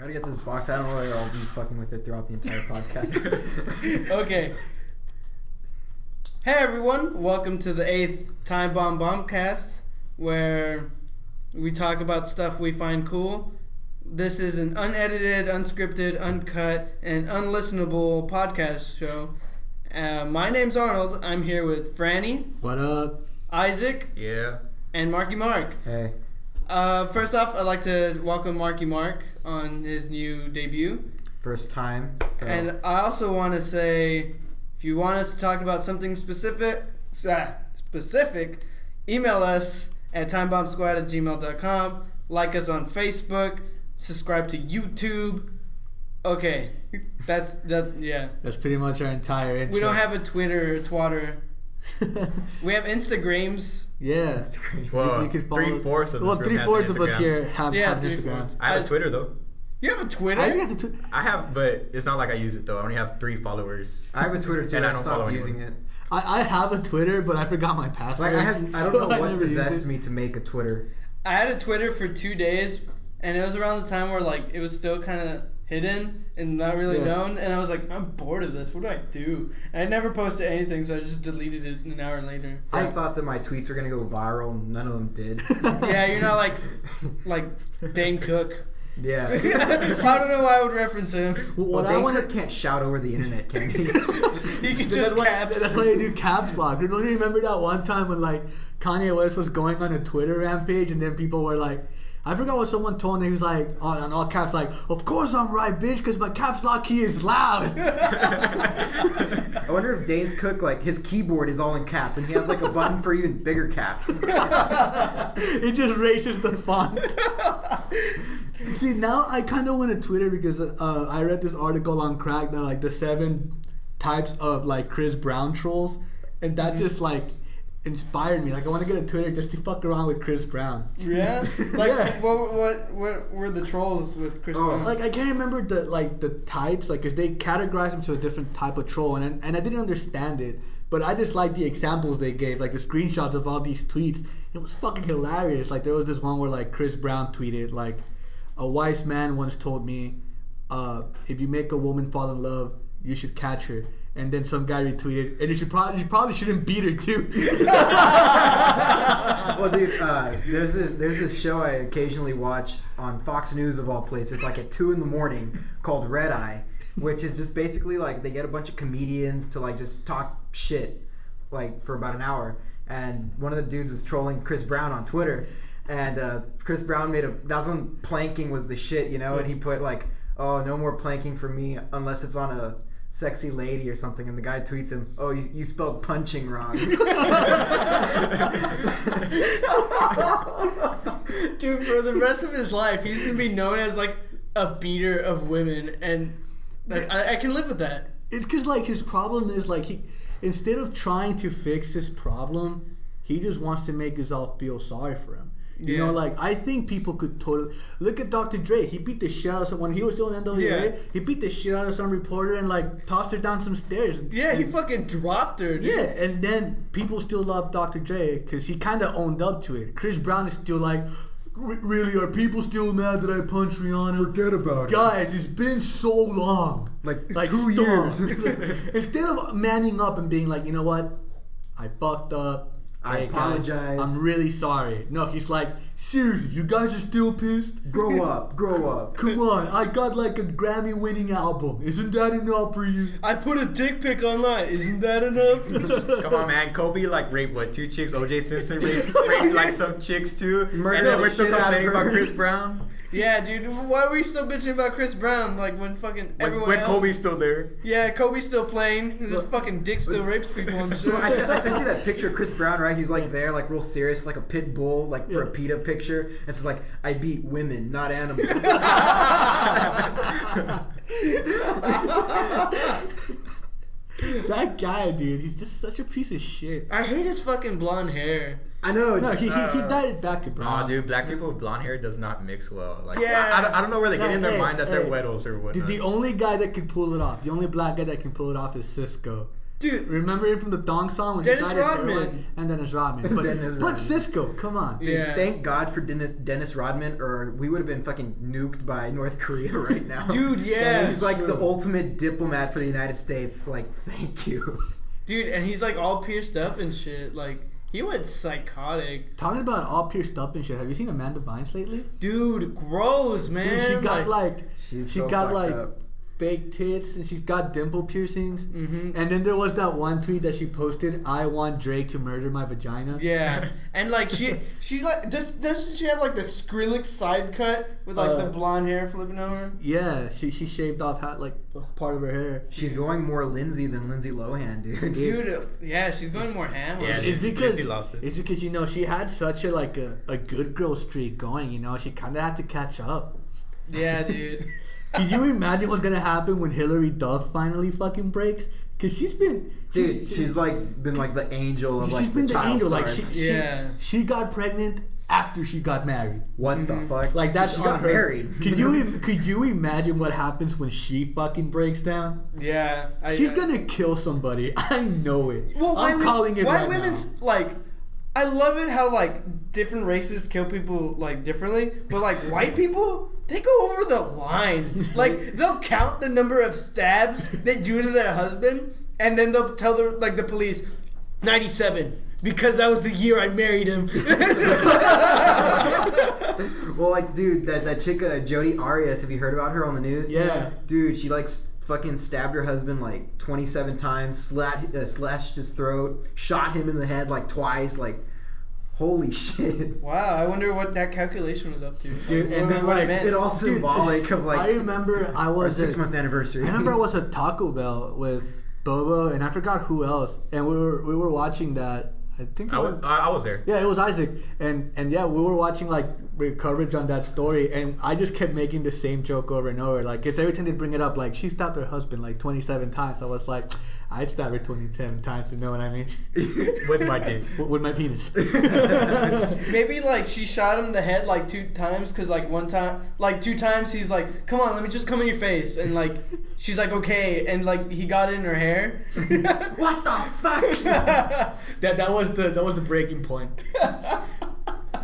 I gotta get this box. I don't know whether I'll be fucking with it throughout the entire podcast. Okay. Hey everyone, welcome to the 8th Time Bomb Bombcast, where we talk about stuff we find cool. This is an unedited, unscripted, uncut, and unlistenable podcast show. My name's Arnold. I'm here with Franny. What up? Isaac. Yeah. And Marky Mark. Hey. First off, I'd like to welcome Marky Mark on his new debut. First time. So. And I also want to say, if you want us to talk about something specific, email us at timebombsquad@gmail.com. Like us on Facebook. Subscribe to YouTube. Okay, that's pretty much our entire intro. We don't have a Twitter or Twatter. We have Instagrams. Yeah. Well, you can follow. 3/4 of us here have Instagram. I have a Twitter though. You have a Twitter? I have, but it's not like I use it though. I only have 3 followers. I have a Twitter too. And I stopped using it. I have a Twitter, but I forgot my password. I don't know what possessed me to make a Twitter. I had a Twitter for 2 days, and it was around the time where like it was still kind of hidden and not really known, and I was like, I'm bored of this. What do I do? And I never posted anything, so I just deleted it an hour later. So I thought that my tweets were gonna go viral, and none of them did. Yeah, you're not like Dane Cook. Yeah. I don't know why I would reference him. Well, Dane Cook can't shout over the internet, can he? He can just caps. That's why you do caps lock. Don't you remember that one time when like Kanye West was going on a Twitter rampage, and then people were like, I forgot what someone told me. He was like, on all caps, like, of course I'm right, bitch, because my caps lock key is loud. I wonder if Dane Cook, like, his keyboard is all in caps, and he has, like, a button for even bigger caps. It just raises the font. See, now I kind of went to Twitter because I read this article on Crack that, like, the 7 types of, like, Chris Brown trolls, and that just, like, inspired me. Like, I want to get a Twitter just to fuck around with Chris Brown. Yeah? Like, what were the trolls with Chris Brown? Like, I can't remember the types, like, because they categorized them to a different type of troll, and I didn't understand it, but I just liked the examples they gave, like, the screenshots of all these tweets. It was fucking hilarious. Like, there was this one where, like, Chris Brown tweeted, like, a wise man once told me, if you make a woman fall in love, you should catch her. And then some guy retweeted, and you probably shouldn't beat her too. Well, dude, there's this show I occasionally watch on Fox News of all places, like at 2 a.m. called Red Eye, which is just basically like they get a bunch of comedians to like just talk shit, like for about an hour. And one of the dudes was trolling Chris Brown on Twitter, and Chris Brown that's when planking was the shit, you know, and he put like, oh, no more planking for me unless it's on a sexy lady or something, and the guy tweets him, oh, you spelled punching wrong. Dude, for the rest of his life, he's gonna be known as like a beater of women, and like, I can live with that. It's because like his problem is like instead of trying to fix his problem, he just wants to make us all feel sorry for him. You know, like, I think people could totally... Look at Dr. Dre. He beat the shit out of someone. When he was still in NWA, he beat the shit out of some reporter and, like, tossed her down some stairs. Yeah, he fucking dropped her, dude. Yeah, and then people still love Dr. Dre because he kind of owned up to it. Chris Brown is still like, really, are people still mad that I punched Rihanna? Forget about it. Guys, it's been so long. Like 2 years. Instead of manning up and being like, you know what? I fucked up. I apologize. Guys, I'm really sorry. No, he's like, seriously, you guys are still pissed? Grow up. Come on, I got like a Grammy-winning album. Isn't that enough for you? I put a dick pic online. Isn't that enough? Come on, man. Kobe like raped 2 chicks. O.J. Simpson raped like some chicks too. Murdered and then we're still shit out of complaining about her. Chris Brown. Yeah, dude. Why are we still bitching about Chris Brown? Like when fucking everyone else... When Kobe's still there. Yeah, Kobe's still playing. His fucking dick still rapes people, I'm sure. I sent you that picture of Chris Brown, right? He's like there, like real serious, like a pit bull, like for a PETA picture. And it's like, I beat women, not animals. That guy, dude, he's just such a piece of shit. I hate his fucking blonde hair. I know. No, he dyed it back to brown. Oh, dude, black people with blonde hair does not mix well. Like, yeah. I don't know where they get in their mind that they're weddles or whatnot. The only guy that can pull it off, the only black guy that can pull it off is Cisco. Dude, remember him from the Thong song when Dennis he died Rodman. early? And Dennis Rodman. But, Dennis but Rodman. Cisco, come on. Dude, Yeah. thank God for Dennis Rodman, or we would have been fucking nuked by North Korea right now. Dude, yeah. He's like the ultimate diplomat for the United States. Like, thank you. Dude, and he's like all pierced up and shit. Like, he went psychotic. Talking about all pierced up and shit. Have you seen Amanda Bynes lately? Dude, gross, man. Dude, she got She's she so got fucked like up. fake tits and she's got dimple piercings. Mm-hmm. And then there was that one tweet that she posted, I want Drake to murder my vagina. Yeah, and like she like doesn't she have like the Skrillex side cut with like the blonde hair flipping over? Yeah, she shaved off like part of her hair. She's going more Lindsay than Lindsay Lohan, dude. Dude, yeah, she's going more ham. on Yeah, it. It's because lost it. she had such a good girl streak going. She kind of had to catch up. Yeah, dude. Can you imagine what's gonna happen when Hillary Duff finally fucking breaks? Cause she's been, Dude, she's like been like the angel of like she's been the child angel. Like stars. she got pregnant after she got married. What the fuck? Like that's she on got her. married. Could you imagine what happens when she fucking breaks down? Yeah, She's gonna kill somebody. I know it. Well, I'm calling it White right women's now. like. I love it how like different races kill people like differently, but like white people, they go over the line. Like they'll count the number of stabs they do to their husband, and then they'll tell the police 97 because that was the year I married him. Well, like, dude, that chick, Jodi Arias, have you heard about her on the news? Yeah. Dude, she like fucking stabbed her husband like 27 times, slashed his throat, shot him in the head like twice, like, holy shit. Wow, I wonder what that calculation was up to. Dude, and then what it like meant. It all symbolic of like I remember I our was 6-month anniversary. I remember I was at Taco Bell with Bobo and I forgot who else, and we were watching that. I think I was there. yeah, it was Isaac, and yeah, we were watching like coverage on that story, and I just kept making the same joke over and over. Like, cause every time they bring it up, like she stabbed her husband like 27 times. I was like, I'd stab her 27 times. You know what I mean? With my dick. With my penis. Maybe like she shot him in the head like 2 times because like one time, like 2 times he's like, come on, let me just come in your face, and like she's like, okay, and like he got it in her hair. What the fuck? that was the breaking point.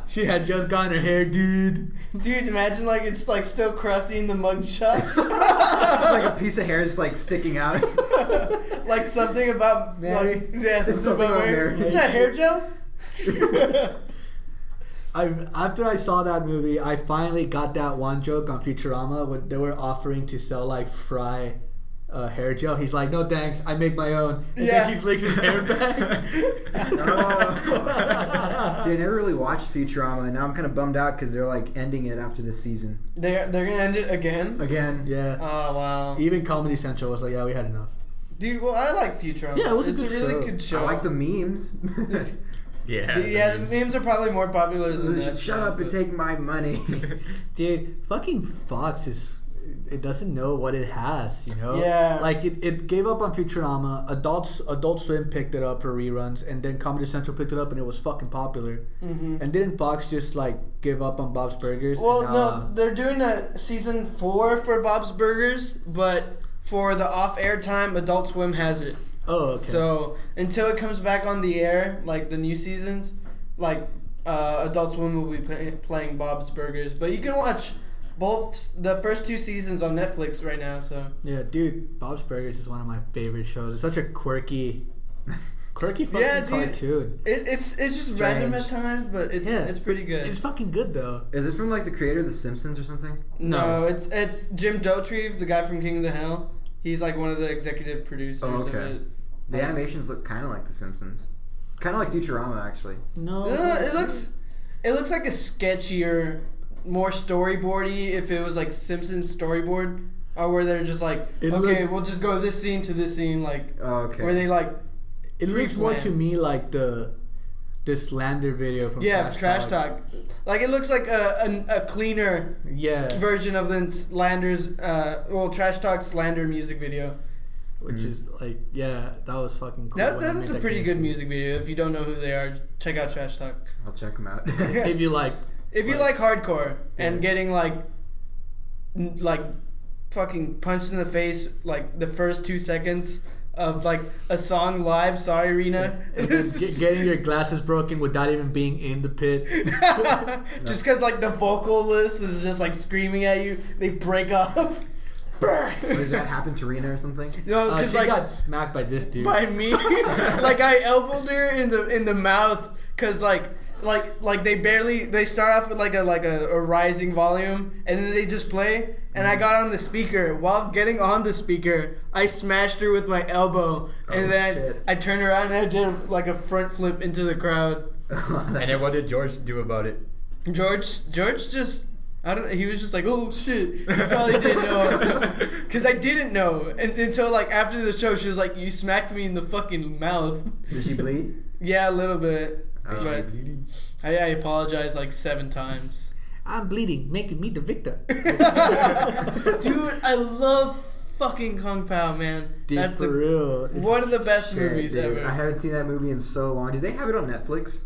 She had just gotten her hair, dude. Dude, imagine like it's like still crusty in the mugshot. Like a piece of hair is like sticking out. Like something about Mary. like yeah, something Something about about Mary. Mary. Is that hair gel? After I saw that movie, I finally got that one joke on Futurama when they were offering to sell like Fry hair gel. He's like, no thanks, I make my own. And Yeah. then he licks his hair back. Dude, I never really watched Futurama, and now I'm kind of bummed out because they're like ending it after this season. They're gonna end it again. Again. Yeah. Oh wow, Even Comedy Central was like, yeah, we had enough. dude. Well, I like Futurama. Yeah, it was a it's good a really show. good show. I like the memes. Yeah. The memes are probably more popular than that. Shut up and take my money. Dude, fucking Fox it doesn't know what it has, you know? Yeah. Like, it gave up on Futurama, Adult Swim picked it up for reruns, and then Comedy Central picked it up, and it was fucking popular. Mm-hmm. And didn't Fox just, like, give up on Bob's Burgers? Well, And, no, they're doing a season 4 for Bob's Burgers, but for the off-air time, Adult Swim has it. Oh, okay. So until it comes back on the air, like the new seasons, like Adult Swim will be playing Bob's Burgers. But you can watch both the first 2 seasons on Netflix right now. So Yeah, dude, Bob's Burgers is one of my favorite shows. It's such a quirky fucking Yeah, dude. cartoon. it's just Strange. random at times, but it's pretty good. It's fucking good though. Is it from like the creator of The Simpsons or something? No, it's Jim Dotrieve, the guy from King of the Hill. He's like one of the executive producers of okay. it. The animations look kind of like The Simpsons. Kind of like Futurama, actually. No. It looks like a sketchier, more storyboardy. If it was like Simpsons storyboard, or where they're just like, we'll just go this scene to this scene, like Okay. where they like. It looks more pre-planned. to me like the slander video from Trash Talk. Like it looks like a cleaner Yeah. version of the Slander's Trash Talk slander music video. Which is like, yeah, that was fucking cool. when they That's made a that pretty good connection. music video. If you don't know who they are, check out Trash Talk. I'll check them out. If you like, If you like hardcore and Yeah. getting like fucking punched in the face like the first 2 seconds of like a song live. Sorry, Rena. And then getting your glasses broken without even being in the pit. Just because like the vocalist is just like screaming at you, they break off. Did that happen to Rena or something? No, because She like got smacked by this dude. by me, like I elbowed her in the mouth because like they start off with like a rising volume and then they just play and I got on the speaker. While getting on the speaker, I smashed her with my elbow and then I turned around and I did like a front flip into the crowd. And then what did George do about it? George just. He was just like, oh shit, you probably didn't know. Because I didn't know. Until like after the show, she was like, you smacked me in the fucking mouth. Did she bleed? Yeah, a little bit. Oh. But I apologized like 7 times. I'm bleeding, making me the victor. Dude, I love fucking Kung Pao, man. Dude, That's for real. one of the best Shit, movies dude. ever. I haven't seen that movie in so long. Do they have it on Netflix?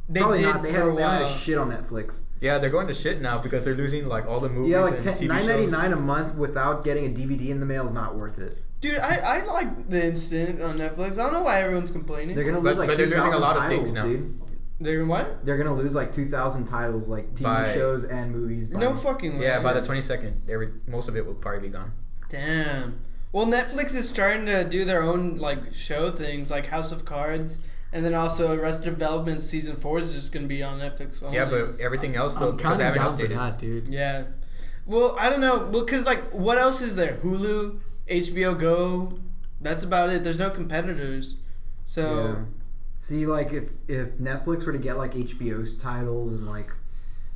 They Probably did not. They for a haven't had while. a shit on Netflix. Yeah, they're going to shit now because they're losing like all the movies. Yeah, like and TV $9.99 shows. a month without getting a DVD in the mail is not worth it. Dude, I like The Instant on Netflix. I don't know why everyone's complaining. They're gonna lose like but they're losing 2,000 a lot of titles, things now. dude. They're in what? They're gonna lose like 2,000 titles, like TV By- shows and movies. No fucking way. Yeah, by the 22nd, most of it will probably be gone. Damn. Well, Netflix is starting to do their own like show things, like House of Cards, and then also Arrested Development season 4 is just gonna be on Netflix only. Yeah, but everything else though, I'm because they counting haven't down for updated. that, dude. Yeah. Well, I don't know. Well, cause like, what else is there? Hulu, HBO Go. That's about it. There's no competitors. So. Yeah. See, like if Netflix were to get like HBO's titles and like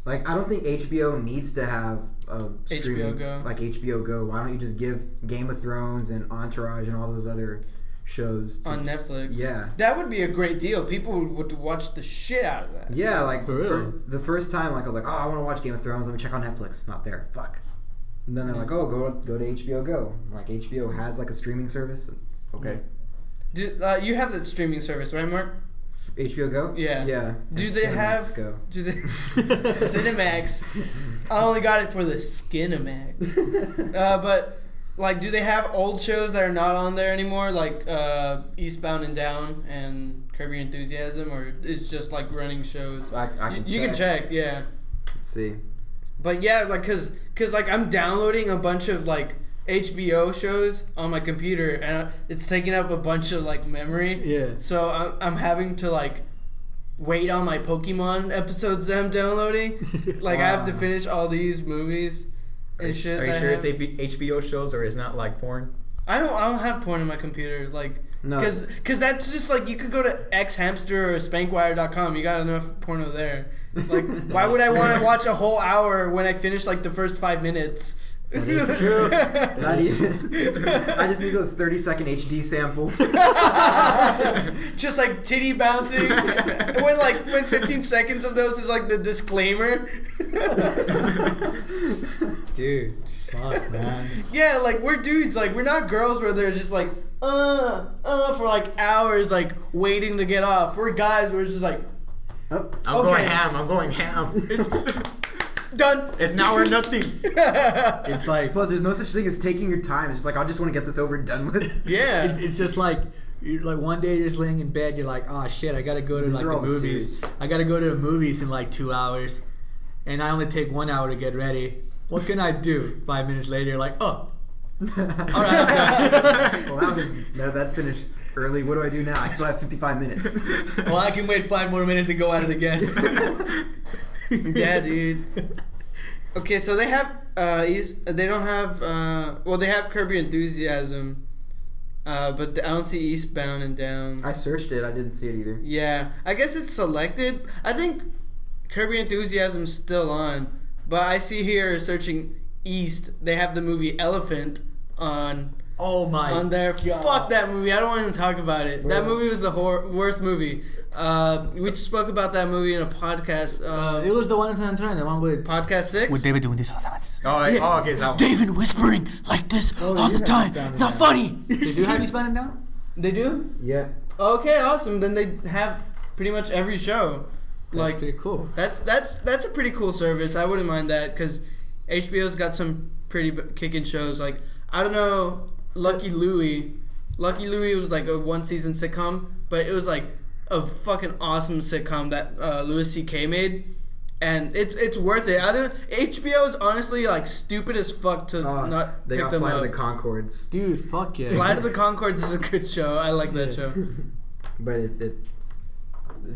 I don't think HBO needs to have a streaming, Go. like HBO Go. Why don't you just give Game of Thrones and Entourage and all those other shows to On just- Netflix. Yeah. That would be a great deal. People would watch the shit out of that. Yeah, like For real? the first time, like I was like, oh, I want to watch Game of Thrones. Let me check on Netflix. Not there. Fuck. And then they're like, oh, go to HBO Go. Like HBO has like a streaming service. Okay. Do, you have the streaming service, right, Mark? HBO Go. Yeah. Yeah. Do And they Cinemax have? Go. Do they? Cinemax. I only got it for the Skinemax. But like, do they have old shows that are not on there anymore, like Eastbound and Down and Curb Your Enthusiasm, or it's just like running shows? I can You can check, yeah. Let's see. But yeah, like, cause like I'm downloading a bunch of like HBO shows on my computer, and it's taking up a bunch of like memory. Yeah. So I'm having to like wait on my Pokemon episodes that I'm downloading. Like I have to Wow. finish all these movies and shit. Are you that I sure have. it's HBO shows or it's not like porn? I don't have porn on my computer, like, No. cause that's just like you could go to xhamster or spankwire.com. You got enough porno there. Like, why would I want to watch a whole hour when I finish like the first 5 minutes? That is true. Not even. I just need those 30-second HD samples. Just like titty bouncing. when 15 seconds of those is like the disclaimer. Dude, fuck, man. Yeah, like we're dudes, like we're not girls where they're just like for like hours, like waiting to get off. We're guys where it's just like Oh, I'm Okay. going ham. done. It's now or nothing. It's like plus, there's no such thing as taking your time. It's just like I just want to get this over and done with. Yeah. it's just like you're like one day you're just laying in bed, you're like, oh shit, I gotta go to These like are the all movies. serious. I gotta go to the movies in like 2 hours, and I only take 1 hour to get ready. What can I do? 5 minutes later, you're like, oh, all right. Well, that finished early. What do I do now? I still have 55 minutes. Well, I can wait 5 more minutes to go at it again. Yeah, dude. Okay, so they have they don't have they have Curb Your Enthusiasm, but I don't see Eastbound and Down. I searched it. I didn't see it either. Yeah, I guess it's selected. I think Curb Your Enthusiasm's still on, but I see here searching East, they have the movie Elephant on Oh my on there. God. Fuck that movie. I don't want to even talk about it. That Bro. movie was the worst movie. We just spoke about that movie in a podcast. It was the one in San the one with Podcast 6. David doing this all the time. Okay, that one. David whispering like this Oh, all you the have time. Eastbound and Not Down. funny. Did you have Eastbound and Down? They do? Yeah. Okay, awesome. Then they have pretty much every show. That's Like pretty cool. that's a pretty cool service. I wouldn't mind that because HBO's got some pretty kicking shows. Like I don't know, Lucky Louie. Lucky Louie was like a 1-season sitcom, but it was like a fucking awesome sitcom that Louis C.K. made. And it's worth it. HBO is honestly like stupid as fuck to not they pick got them Flight up. of the Conchords. Dude, fuck yeah. Flight of the Conchords is a good show. I like that show. But it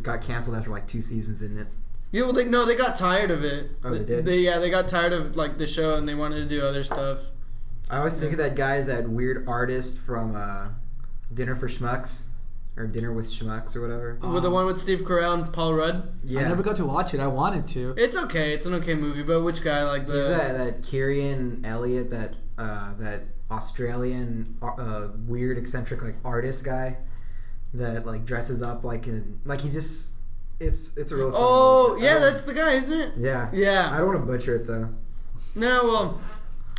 got canceled after like 2 seasons, didn't it? Yeah, well, they got tired of it. Oh, they did? They got tired of like the show and they wanted to do other stuff. I always think of that guy as that weird artist from Dinner for Schmucks. Or Dinner with Schmucks or whatever. With the one with Steve Carell and Paul Rudd? Yeah. I never got to watch it. I wanted to. It's okay. It's an okay movie, but which guy? Like He's that Kieran Elliott, that Australian weird eccentric like artist guy that like dresses up like he just it's a real. Oh yeah, that's the guy, isn't it? Yeah. Yeah. I don't want to butcher it though. No, well,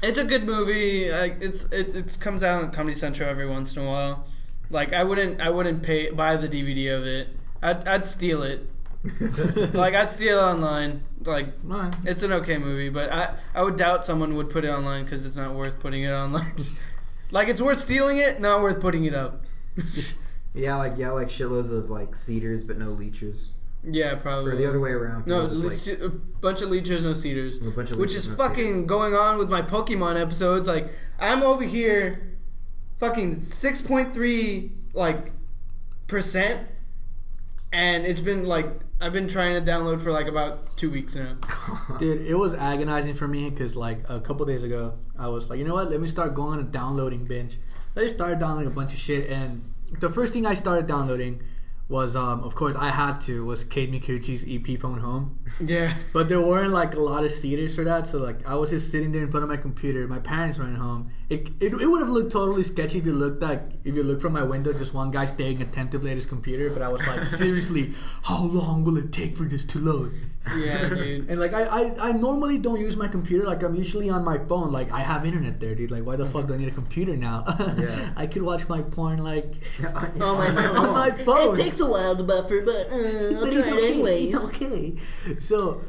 it's a good movie. It comes out on Comedy Central every once in a while. Like I wouldn't buy the DVD of it. I'd steal it. Like I'd steal it online. Like it's an okay movie, but I would doubt someone would put it online because it's not worth putting it online. Like it's worth stealing it, not worth putting it up. Yeah, like shitloads of like cedars but no leechers. Yeah, probably. Or the other way around. No, just, a bunch of leechers, no cedars. A bunch of which leechers, is no fucking cedars. going on with my Pokemon episodes. Like I'm over here, fucking 6.3 like %, and it's been like I've been trying to download for like about 2 weeks now. Dude, it was agonizing for me because like a couple days ago, I was like, you know what? Let me start going on a downloading binge. I just started downloading a bunch of shit, and the first thing I started downloading was, of course, was Kate Mikuchi's EP Phone Home. Yeah. But there weren't like a lot of cedars for that, so like I was just sitting there in front of my computer. My parents weren't home. It would have looked totally sketchy if you looked from my window, just one guy staring attentively at his computer. But I was like, seriously, how long will it take for this to load? Yeah, dude. And like I normally don't use my computer. Like I'm usually on my phone. Like I have internet there, dude. Like why the fuck do I need a computer now? Yeah. I could watch my porn like Oh my God. on my phone. It takes a while to buffer, but I'll try it anyways. It's okay. So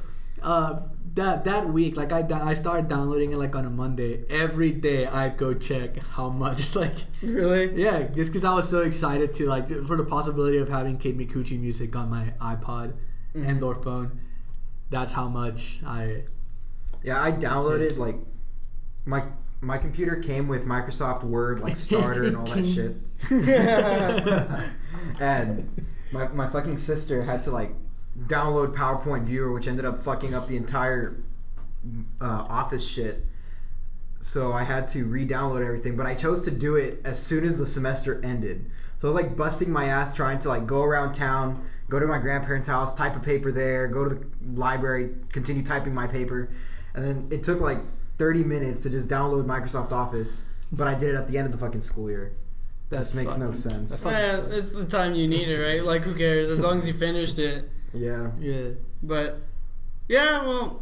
that week, like I started downloading it like on a Monday. Every day I'd go check how much. Like Really? yeah, just because I was so excited to like for the possibility of having Kate Mikuchi music on my iPod and or phone. That's how much I downloaded like my computer came with Microsoft Word like starter and all that shit. And my fucking sister had to like download PowerPoint Viewer, which ended up fucking up the entire Office shit. So I had to re-download everything, but I chose to do it as soon as the semester ended. So I was like busting my ass trying to like go around town, go to my grandparents' house, type a paper there, go to the library, continue typing my paper, and then it took like 30 minutes to just download Microsoft Office, but I did it at the end of the fucking school year. That just makes no sense. It's the time you need it, right? Like who cares? As long as you finished it. Yeah. But yeah, well,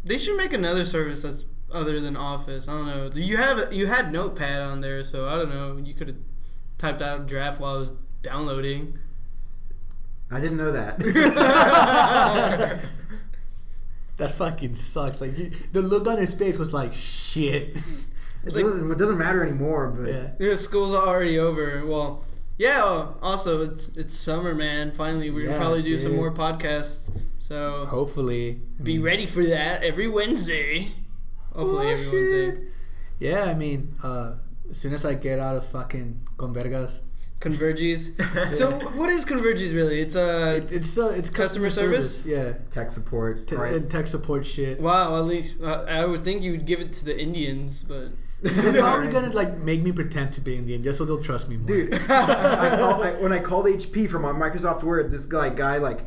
they should make another service that's other than Office. I don't know. You had Notepad on there, so I don't know. You could have typed out a draft while I was downloading. I didn't know that. that fucking sucks. Like the look on his face was like shit. It doesn't matter anymore, but Yeah. School's already over. Well, yeah. Also, it's summer, man. Finally, we're gonna probably do some more podcasts. So hopefully, be ready for that every Wednesday. Hopefully, every Wednesday. Yeah, I mean, as soon as I get out of fucking Convergas. Converges. So what is Converges really? It's customer service. Yeah, tech support. And tech support shit. Wow, at least I would think you would give it to the Indians, but they're probably gonna like make me pretend to be Indian just so they'll trust me more. Dude, when I called HP from Microsoft Word, this guy like,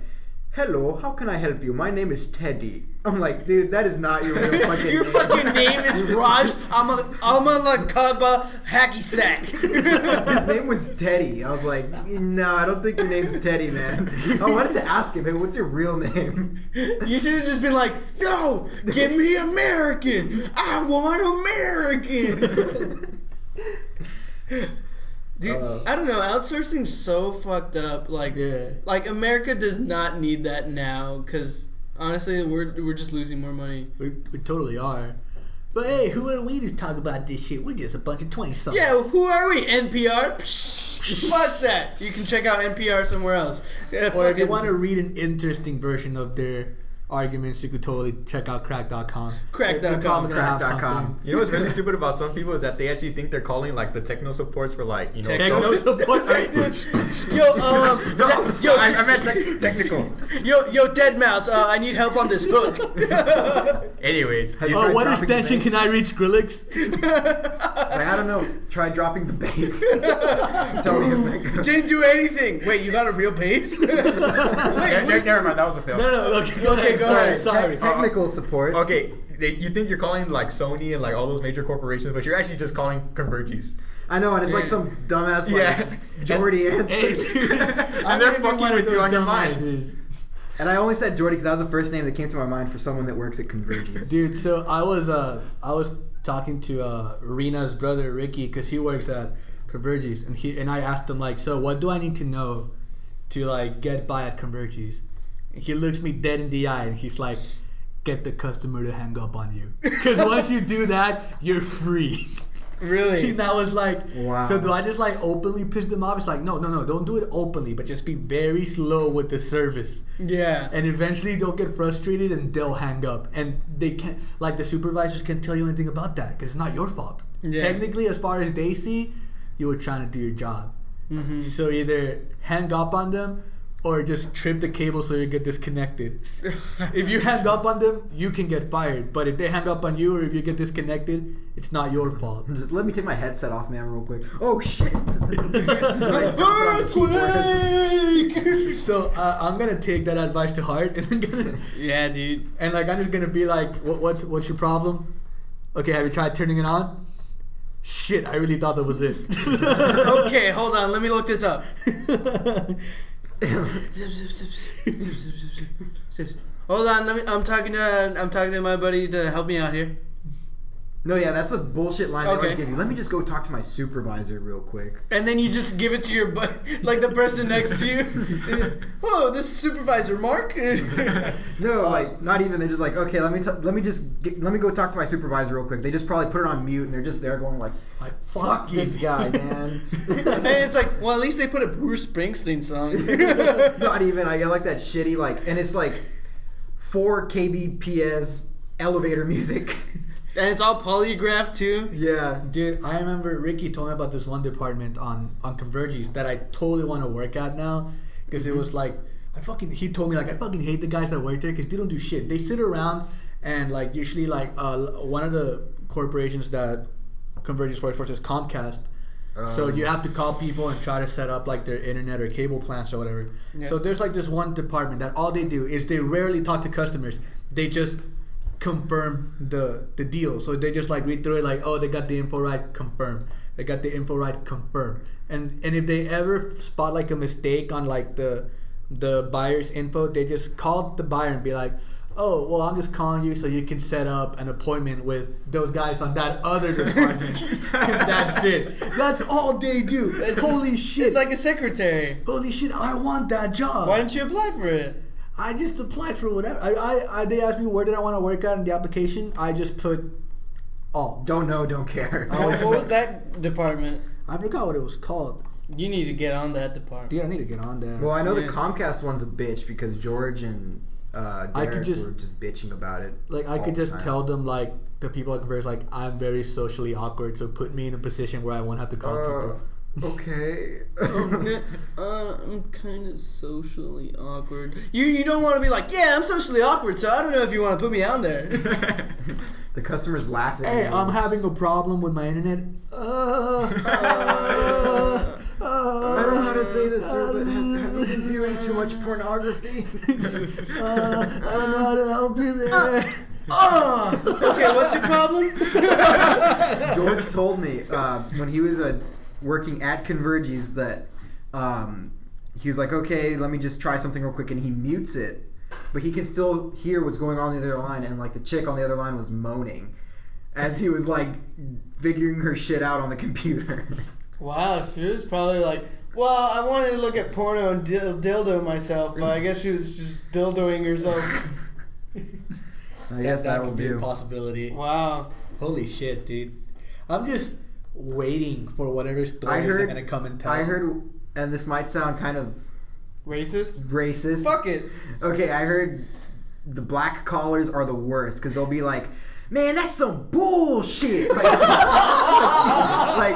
hello, how can I help you? My name is Teddy. I'm like, dude, that is not your real fucking name. Your fucking name is Raj Amalakaba Hacky Sack. His name was Teddy. I was like, no, I don't think your name's Teddy, man. I wanted to ask him, hey, what's your real name? You should have just been like, no, give me American. I want American. Dude, I don't know. Outsourcing's so fucked up. Like America does not need that now because honestly, we're just losing more money. We totally are. But hey, who are we to talk about this shit? We're just a bunch of 20-somethings. Yeah, who are we? NPR? Fuck that. You can check out NPR somewhere else. Or if you want to read an interesting version of their arguments, you could totally check out crack.com. Crack.com. Crack.com. You know what's really stupid about some people is that they actually think they're calling like the techno supports for like, you know. Techno support. I meant technical. Yo, Dead Mouse, I need help on this hook. Anyways. Oh, what extension can I reach Skrillex? Like, I don't know. Try dropping the bass. Tell me if that Didn't do anything. Wait, you got a real bass? Never mind, that was a fail. No, okay, go ahead. Sorry. Technical support. Okay, you think you're calling like Sony and like all those major corporations, but you're actually just calling Converges. I know, and it's like some dumbass like Jordy answer. Hey, dude, And they're fucking with you on your mind. And I only said Jordy because that was the first name that came to my mind for someone that works at Convergence. Dude, so I was talking to Rena's brother Ricky because he works at Converges, and I asked him like, so what do I need to know to like get by at Converges? And he looks me dead in the eye and he's like, get the customer to hang up on you, because once you do that, you're free. Really? And I was like, wow. So do I just like openly piss them off? It's like, no, don't do it openly, but just be very slow with the service. Yeah. And eventually they'll get frustrated and they'll hang up. And they can't, like the supervisors can't tell you anything about that because it's not your fault. Yeah. Technically, as far as they see, you were trying to do your job. Mm-hmm. So either hang up on them or just trip the cable so you get disconnected. If you hang up on them, you can get fired. But if they hang up on you or if you get disconnected, it's not your fault. Just let me take my headset off, man, real quick. Oh shit! So I'm gonna take that advice to heart, and I'm gonna Yeah, dude. and like I'm just gonna be like, what's your problem? Okay, have you tried turning it on? Shit, I really thought that was it. Okay, hold on. Let me look this up. Hold on. I'm talking to my buddy to help me out here. No, yeah, that's the bullshit line they always Okay. give you. Let me just go talk to my supervisor real quick. And then you just give it to your like the person next to you. Oh, this is Supervisor Mark. No, like not even. They're just like, okay, let me go talk to my supervisor real quick. They just probably put it on mute and they're just there going like, fuck this guy, man. And it's like, well, at least they put a Bruce Springsteen song. Not even. I like that shitty like, and it's like 4 kbps elevator music. And it's all polygraph too. Yeah. Dude, I remember Ricky told me about this one department on Converges that I totally want to work at now, because it was like he told me like I fucking hate the guys that work there because they don't do shit. They sit around and like usually like one of the corporations that Convergence works for is Comcast. So you have to call people and try to set up like their internet or cable plans or whatever. Yeah. So there's like this one department that all they do is they rarely talk to customers. They just confirm the deal. So they just like read through it like, oh, they got the info right, confirm. They got the info right, confirm. And if they ever spot like a mistake on like the buyer's info, they just call the buyer and be like, oh, well, I'm just calling you so you can set up an appointment with those guys on that other department. That's it. That's all they do. Holy shit. It's like a secretary. Holy shit, I want that job. Why didn't you apply for it? I just applied for whatever. They asked me where did I want to work at in the application. I just put all. Don't know, don't care. What was that department? I forgot what it was called. You need to get on that department. Dude, I need to get on that. Well, I know Yeah. the Comcast one's a bitch because George and Derek were just bitching about it. Like I all could the just time. tell them like the people at Converse like I'm very socially awkward, so put me in a position where I won't have to call people. Okay. I'm kind of socially awkward. You don't want to be like, yeah, I'm socially awkward, so I don't know if you want to put me on there. The customer's laughing. Hey, I'm having a problem with my internet. I don't know how to say this, sir, but have you been viewing too much pornography? I don't know how to help you there. Okay, what's your problem? George told me when he was working at Converges that he was like, okay, let me just try something real quick, and he mutes it, but he can still hear what's going on the other line, and like the chick on the other line was moaning as he was like figuring her shit out on the computer. Wow, she was probably like, well, I wanted to look at porno and dildo myself, but I guess she was just dildoing herself. I guess that will could be a do. possibility. Wow. Holy shit, dude. I'm just waiting for whatever stories are going to come and tell. I heard, and this might sound kind of Racist? Fuck it. Okay, I heard the black collars are the worst because they'll be like, man, that's some bullshit.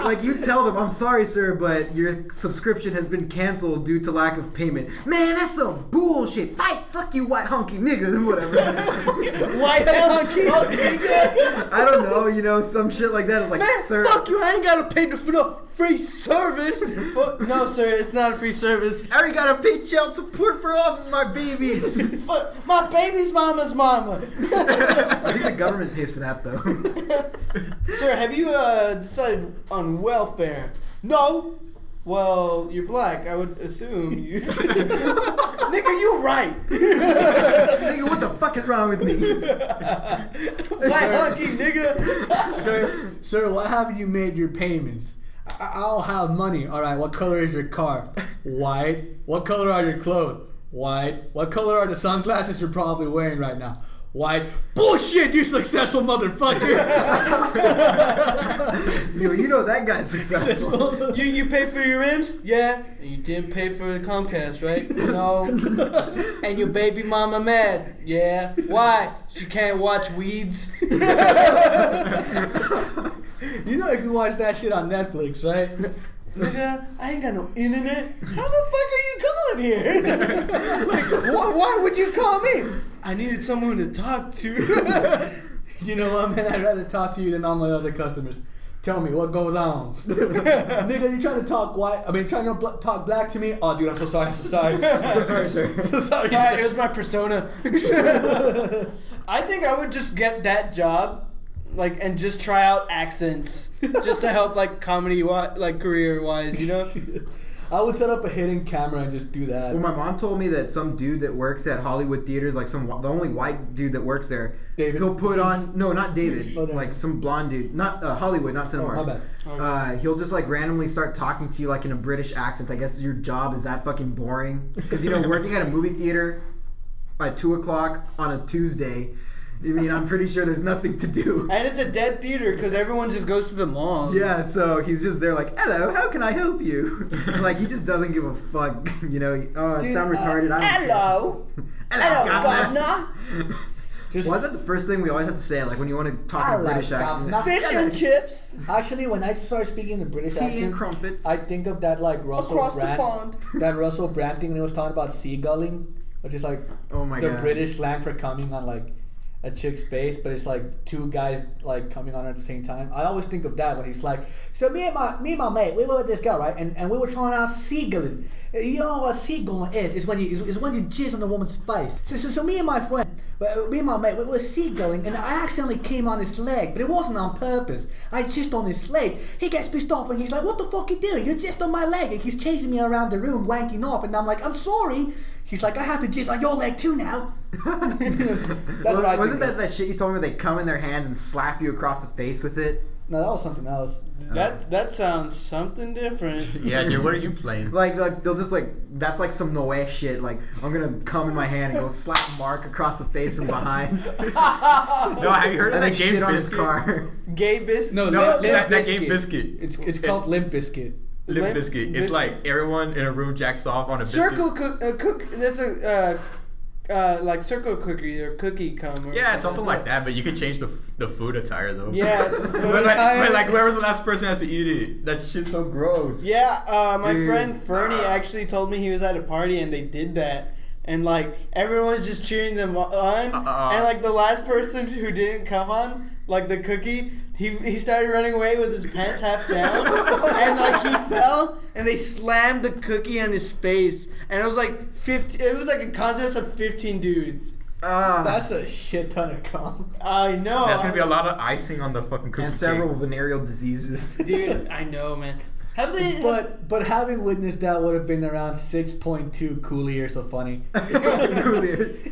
Like you tell them, I'm sorry, sir, but your subscription has been canceled due to lack of payment. Man, that's some bullshit. Fuck you, white hunky niggas, whatever. White hunky nigga. I don't know, some shit like that. It's like, man, sir, fuck you. I ain't gotta pay for no free service. No, sir, it's not a free service. I already gotta pay child support for all of my babies. My baby's mama's mama. I think the government pays for that though. Sir, have you decided on welfare? No. Well, you're black. I would assume you. Nigga, you right. Nigga, what the fuck is wrong with me? White hunky nigga. Sir, why haven't you made your payments? I don't have money. All right, what color is your car? White. What color are your clothes? White. What color are the sunglasses you're probably wearing right now? White. Bullshit, you successful motherfucker. Yo, you know that guy's successful. You pay for your rims? Yeah. And you didn't pay for the Comcast, right? No. And your baby mama mad? Yeah. Why? She can't watch Weeds. You know you can watch that shit on Netflix, right? Nigga, I ain't got no internet. How the fuck are you calling here? Like, why would you call me? I needed someone to talk to. You know what, man? I'd rather talk to you than all my other customers. Tell me, what goes on? Nigga, you trying to talk white? I mean, trying to talk black to me? Oh, dude, I'm so sorry. I'm so sorry. I'm so sorry, sir. So sorry. Sorry, it was my persona. I think I would just get that job. Like, and just try out accents, just to help, like, comedy, like, career-wise, I would set up a hidden camera and just do that. Well, my mom told me that some dude that works at Hollywood theaters, like the only white dude that works there, David? He'll put on, no, not David, Oh, no. like some blonde dude, not Hollywood, not Cinemark. Oh, my bad. He'll just like randomly start talking to you like in a British accent. I guess your job is that fucking boring because working at a movie theater at 2:00 on a Tuesday. I mean, I'm pretty sure there's nothing to do. And it's a dead theater because everyone just goes to the mall. Yeah, so he's just there like, hello, how can I help you? Like, he just doesn't give a fuck, Oh, it sound retarded. I don't Hello. Hello, governor. Why is that the first thing we always have to say? Like, when you want to talk in British accent. Fish and chips. Actually, when I start speaking in British Tea accent, and crumpets. I think of that, like, Russell Across Brand. the pond. That Russell Brand thing when he was talking about seagulling, which is, like, oh my the God. British slang for coming on, like, a chick's face, but it's like two guys like coming on her at the same time. I always think of that when he's like, so me and my mate, we were with this girl, right? And we were trying out seagulling. You know what seagulling is? It's when you jizz on the woman's face. So me and my friend, me and my mate, we were seagulling, and I accidentally came on his leg, but it wasn't on purpose. I jizzed on his leg. He gets pissed off and he's like, what the fuck you doing? You jizzed on my leg. And he's chasing me around the room, wanking off, and I'm like, I'm sorry. He's like, I have to jizz on your leg too now. Wasn't that shit you told me where they come in their hands and slap you across the face with it? No, that was something else. That sounds something different. Yeah, dude, what are you playing? Like they'll just like, that's like some Noé shit. Like, I'm gonna come in my hand and go slap Marc across the face from behind. No, have you heard of and that then game shit on his Biscuit? car. Gay biscuit. No, that game Biscuit. It's called Limp Biscuit. Limp Biscuit. It's Biscuit. like everyone in a room jacks off on a biscuit. Circle cook. That's a like circle cookie or cookie cum. Or Yeah, something like that. But you can change the food attire though. Yeah, but like whoever's the last person has to eat it. That shit's so gross. Yeah, my Dude. friend Fernie actually told me he was at a party and they did that. And like everyone's just cheering them on, and like the last person who didn't come on, like the cookie, he started running away with his pants half down, and like he fell, and they slammed the cookie on his face, and it was like 15. It was like a contest of 15 dudes. That's a shit ton of cum. I know. That's gonna be a lot of icing on the fucking cookie. And several cake. venereal diseases. Dude, I know, man. Have they? But having witnessed that would have been around 6.2 Coolier, so funny.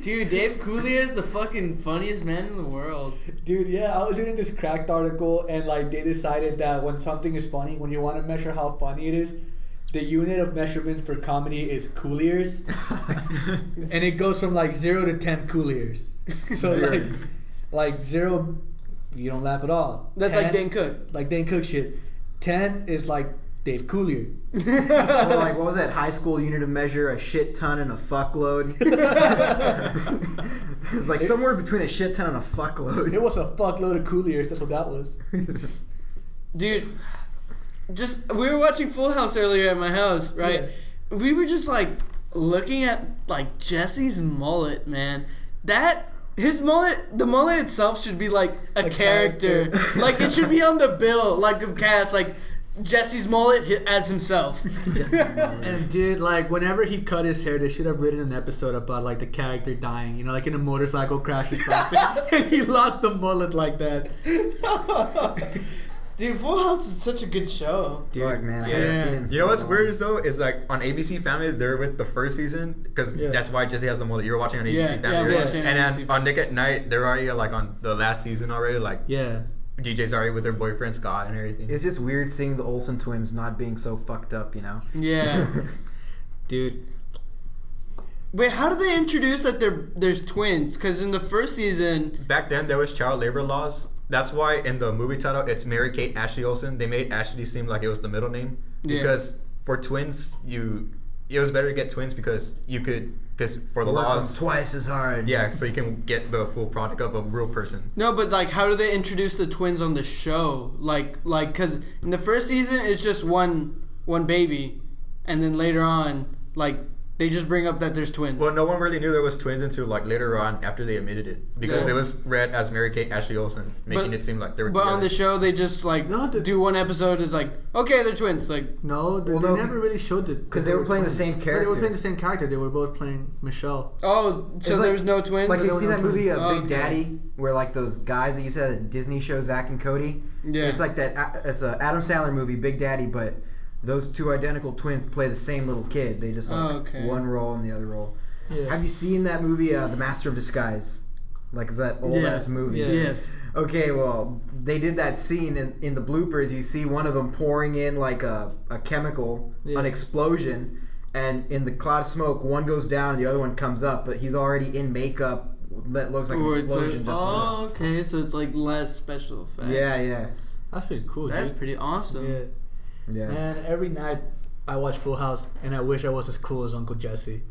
Dude, Dave Coulier is the fucking funniest man in the world. Dude, yeah, I was reading this Cracked article, and like they decided that when something is funny, when you want to measure how funny it is, the unit of measurement for comedy is Cooliers, and it goes from like 0 to 10 Cooliers. So Zero. like 0 You don't laugh at all. That's 10, like Dane Cook. Like Dane Cook shit. 10 is like Dave Coulier. Or like, what was that high school unit of measure? A shit ton and a fuckload. It's like somewhere between a shit ton and a fuckload. It was a fuckload of Couliers. That's what that was. Dude, we were watching Full House earlier at my house, right? Yeah. We were just like looking at like Jesse's mullet, man. His mullet, the mullet itself should be like a character. Like it should be on the bill, like of cast, like Jesse's mullet as himself. And dude, like whenever he cut his hair, they should have written an episode about like the character dying, you know, like in a motorcycle crash or something. And he lost the mullet like that. Dude, Full House is such a good show. Fuck, man. I Yeah. haven't seen it in You know so what's long. weird though is like on ABC Family they're with the first season because that's why Jesse has the mullet. You were watching on ABC Yeah, Family, we're right? watching And ABC then on Nick at Night they're already like on the last season already. Like Yeah. DJ's already with their boyfriend Scott and everything. It's just weird seeing the Olsen twins not being so fucked up, you know? Yeah. Dude. Wait, how did they introduce that there's twins? Because in the first season, Back then there was child labor laws. That's why in the movie title it's Mary Kate Ashley Olsen. They made Ashley seem like it was the middle name because for twins it was better to get twins because for the Work laws them twice as hard. yeah, so you can get the full product of a real person. no, but like, how do they introduce the twins on the show? Like, because in the first season it's just one baby, and then later on, like, they just bring up that there's twins. Well, no one really knew there was twins until like later on after they admitted it because it was read as Mary Kate Ashley Olsen, making it seem like they were. But together. on the show, they just like do one episode. It's like, okay, they're twins. Like, No, they no, never really showed it. because they were playing the same They character. were playing the same character. They were both playing Michelle. oh, so It's there like- was no twins. Like, There you were seen no that movie, twins. Big Okay. Daddy, where like those guys that you said at Disney show, Zach and Cody? Yeah. It's like that, it's a Adam Sandler movie, Big Daddy, but those two identical twins play the same little kid. They just like one role and the other role. Yeah. Have you seen that movie, The Master of Disguise? Like, is that old ass movie? Yeah. Yes. Okay, well, they did that scene in the bloopers. You see one of them pouring in like a chemical, an explosion, and in the cloud of smoke, one goes down and the other one comes up, but he's already in makeup that looks like an Or it's explosion. just went up. okay, so it's like less special effects. Yeah. That's pretty cool, That's dude. pretty awesome. Yeah. Yeah. Man, every night I watch Full House and I wish I was as cool as Uncle Jesse.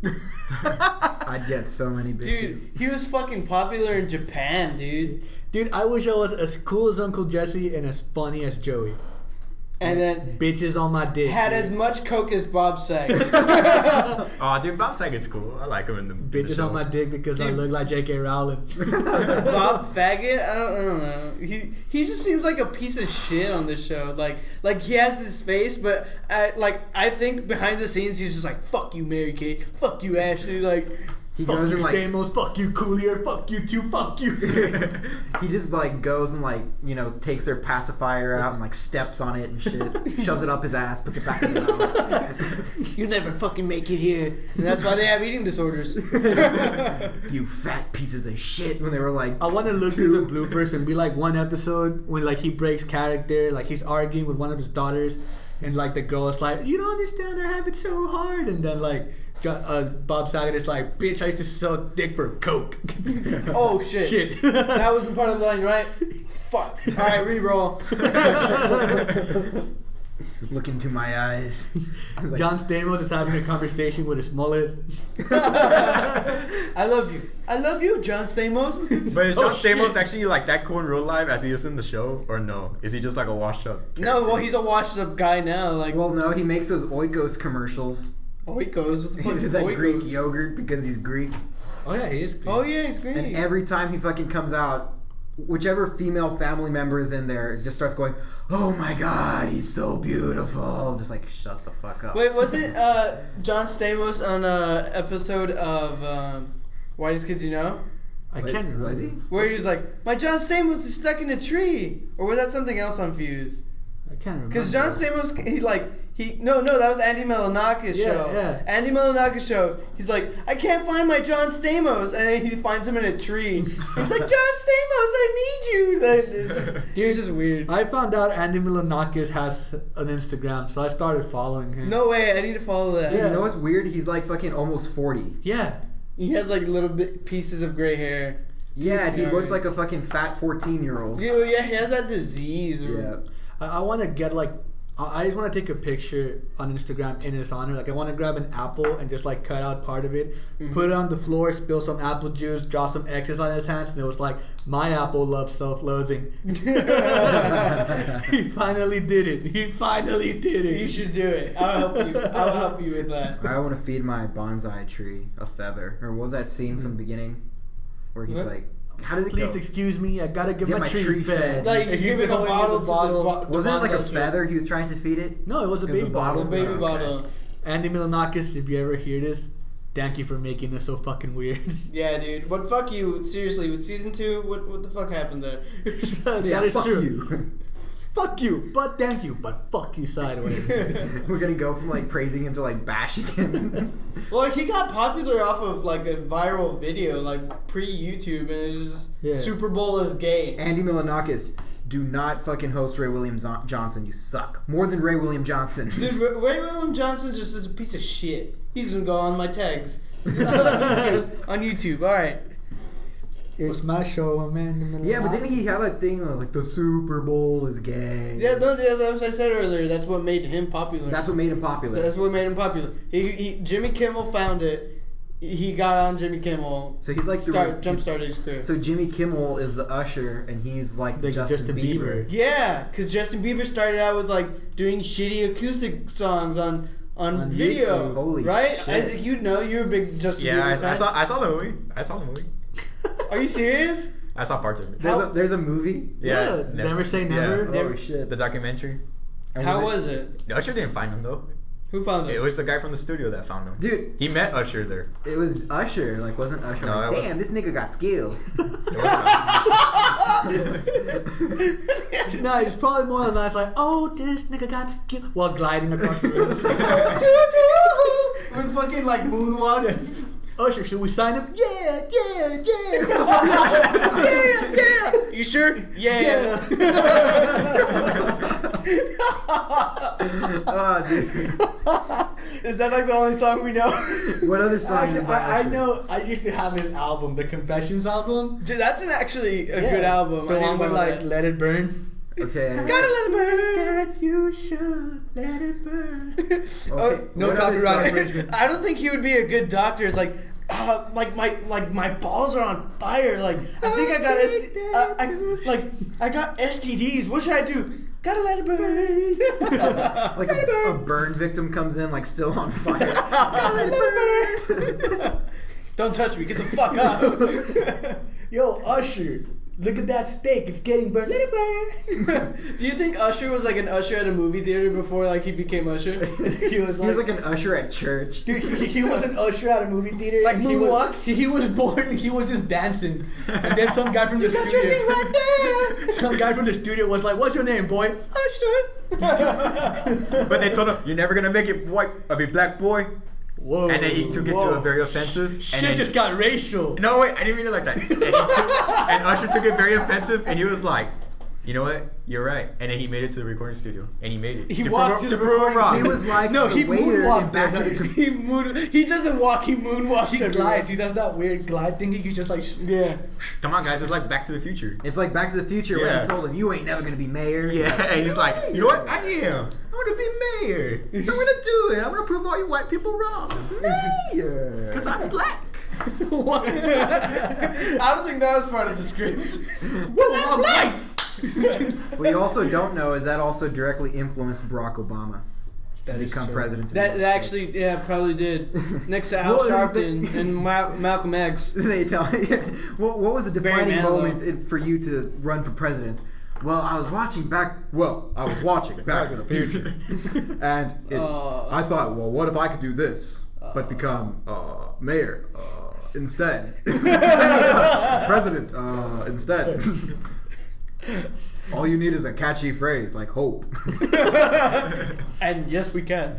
I'd get so many Dude, bitches. he was fucking popular in Japan, dude. Dude, I wish I was as cool as Uncle Jesse and as funny as Joey. And then Bitches on my dick. had dude. as much coke as Bob Saget. Oh, dude, Bob Saget's cool. I like him in the Bitches show. on my dick because I Dude. look like J.K. Rowling. Bob Faggot? I don't know. He just seems like a piece of shit on this show. Like he has this face, but I think behind the scenes he's just like, fuck you, Mary Kate, fuck you, Ashley. Like, He Fuck goes you, and like Stamos. Fuck you, Coulier. Fuck you too. Fuck you. he just like goes and like, you know, takes their pacifier out and like steps on it and shit, shoves it up his ass, puts it back in the mouth. you never fucking make it here. And that's why they have eating disorders. You fat pieces of shit. When they were like, I want to look through the bloopers and be like one episode when like he breaks character, like he's arguing with one of his daughters, and like the girl is like, "You don't understand, I have it so hard," and then like Bob Saget is like, "Bitch, I used to sell dick for coke." Oh shit. Shit. That wasn't part of the line, right? Fuck. Alright, re-roll. look into my eyes. Like, John Stamos is having a conversation with his mullet. I love you. I love you, John Stamos. But is Oh, John Stamos shit. actually like that cool in real life as he is in the show, or no? Is he just like a washed up? No, well, he's a washed up guy now. Like, well, no, he makes those Oikos commercials. Oikos. What the fuck He's is that Oikos? Greek yogurt because he's Greek. Oh yeah, he is. Greek. Oh yeah, he's Greek. And every time he fucking comes out, whichever female family member is in there just starts going, "Oh my god, he's so beautiful." Just like, shut the fuck up. Wait, was it John Stamos on a episode of Whitest Kids You Know? I can't remember. Was he? Where he was like, my John Stamos is stuck in a tree. Or was that something else on Fuse? I can't remember. Because John Stamos, no, that was Andy Milanaka's Yeah, show. yeah. Andy Milanaka's show. He's like, I can't find my John Stamos, and then he finds him in a tree. He's like, John Stamos, I need you. It's just weird. I found out Andy Milanakis has an Instagram, so I started following him. No way, I need to follow that. Dude, Yeah. you know what's weird? He's like fucking almost 40. Yeah. He has like little bit pieces of gray hair. Yeah, he Alright. looks like a fucking fat 14-year-old. Dude, yeah, he has that disease. Yeah. I want to get like, I just want to take a picture on Instagram in his honor. Like, I want to grab an apple and just like cut out part of it, put it on the floor, spill some apple juice, draw some X's on his hands, and it was like, my apple loves self-loathing. He finally did it. He finally did it. You should do it. I'll help you. I'll help you with that. I want to feed my bonsai tree a feather. Or what was that scene from the beginning where he's What? like, how does it Please go? excuse me, I gotta get Get my my tree tree fed. fed. Like, And he's he's giving a holding bottle the to the Wasn't it like a bonsai tree. feather he was trying to feed it? No, it was a It was baby a bottle. bottle? Baby Okay. bottle. Andy Milonakis, if you ever hear this, thank you for making this so fucking weird. Yeah, dude. But fuck you. Seriously, with season 2, what the fuck happened there? That is fuck true. you. Fuck you, but thank you, but fuck you sideways. We're gonna go from like praising him to like bashing him. Well, he got popular off of like a viral video, like pre-YouTube, and it's just Yeah. Super Bowl is gay. Andy Milonakis, do not fucking host Ray William Johnson. You suck. More than Ray William Johnson. Dude, Ray William Johnson just is a piece of shit. He's gonna go on my tags. on YouTube. All right. It's my show, Amanda Milonakis. Yeah, but didn't he have that thing that was like the Super Bowl is gay? Yeah, no, that's what I said earlier. That's what made him popular. That's what made him popular. That's what made him popular. Jimmy Kimmel found it. He got on Jimmy Kimmel. So he's like jump started his career. So Jimmy Kimmel is the usher, and he's like the Like Justin Bieber. Yeah, because Justin Bieber started out with like doing shitty acoustic songs on video, YouTube. Holy right? shit. Isaac, you know you're a big Justin Yeah, Bieber fan. I saw the movie. I saw the movie. Are you serious? I saw parts of it. There's a movie. Yeah, Never Say Never. Oh shit. The documentary. And How was it? The Usher didn't find him though. Who found It it? was the guy from the studio that found him. Dude, He met Usher there. it was Usher. Like, wasn't Usher No, like, it damn, this nigga got skill. No, it's probably more than that. Like, oh, this nigga got skill while gliding across the room. With fucking like moonwalk. Usher, should we sign him? Yeah. Yeah. You sure? Yeah. Oh, dude. Is that like the only song we know? What other song? Actually, is by I Usher? know. I used to have his album, the Confessions album. Dude, that's actually a good album. The I one didn't with know like that. Let It Burn. Okay. Gotta let it burn. That you should let it burn. Okay, No what other copyright song- infringement. I don't think he would be a good doctor. It's like, my balls are on fire. Like I think I got I got STDs. What should I do? Gotta let it burn. Like a burn victim comes in, like still on fire. Gotta let it burn. Don't touch me. Get the fuck up. Yo, Usher, look at that steak. It's getting burned. Let it burn. Do you think Usher was like an usher at a movie theater before like he became Usher? He was He was like an usher at church. Dude, he was an usher at a movie theater. Like and he moonwalks? was born. He was just dancing, and then some guy from the Got studio. your seat right there. Some guy from the studio was like, "What's your name, boy?" Usher. But they told him, "You're never gonna make it white. I mean, black boy." Whoa! And then he took it to a very offensive. And Shit then, just got racial. No, wait, I didn't mean it like that. And Usher took it very offensive, and he was like, "You know what? You're right." And then he made it to the recording studio, and he made it. He walked to the recording rock. He was like No, the he waiter moonwalked in Back there. to the He doesn't walk. He moonwalks. He everywhere. glides. He does that weird glide thing. He's just like, Yeah. Come on, guys, it's like Back to the Future. It's like Back to the Future where Yeah. he told him, "You ain't never gonna be mayor." Yeah, and he's like, "You know what? I am. I'm gonna be mayor. I'm gonna do it. I'm gonna prove all you white people wrong. Mayor. Because I'm black." What? I don't think that was part of the script. "Whoa, I'm white." What you also don't know is that also directly influenced Barack Obama to become president. of the That United actually, States. yeah, probably did. Next to Al What do you Sharpton think? and Malcolm X. They tell what was the defining Manilow. moment for you to run for president? Well, I was watching Back to the Future, and I thought, well, what if I could do this, but become mayor instead, president instead. All you need is a catchy phrase like hope. And yes, we can.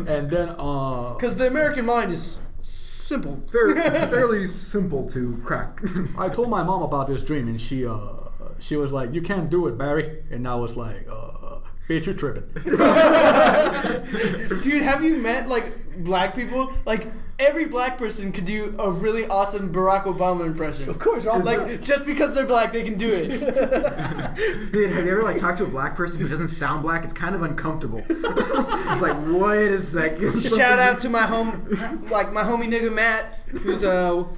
And then, Because the American mind is simple. Fairly simple to crack. I told my mom about this dream, and she was like, "You can't do it, Barry." And I was like, "Bitch, you're tripping." Dude, have you met like black people? Like every black person could do a really awesome Barack Obama impression. Of course, Like, just because they're black, they can do it. Dude, have you ever like talked to a black person who doesn't sound black? It's kind of uncomfortable. It's like, wait a second. Shout out to my homie nigga Matt, who's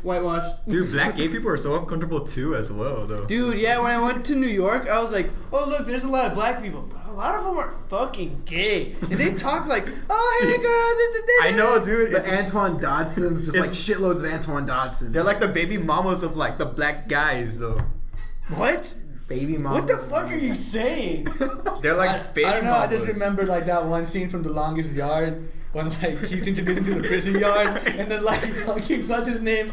whitewashed. Dude, black gay people are so uncomfortable too, as well, though. Dude, yeah, when I went to New York, I was like, oh look, there's a lot of black people, but a lot of them are fucking gay, and they talk like, oh hey girl, I know, dude. The Antoine Dodsons, just like shitloads of Antoine Dodsons. They're like the baby mamas of like the black guys, though. What? Baby mama. What the fuck are you saying? They're like baby I don't know. mamas. I just remember like that one scene from The Longest Yard when like he's introduced to the prison yard, and then like fucking what's his name?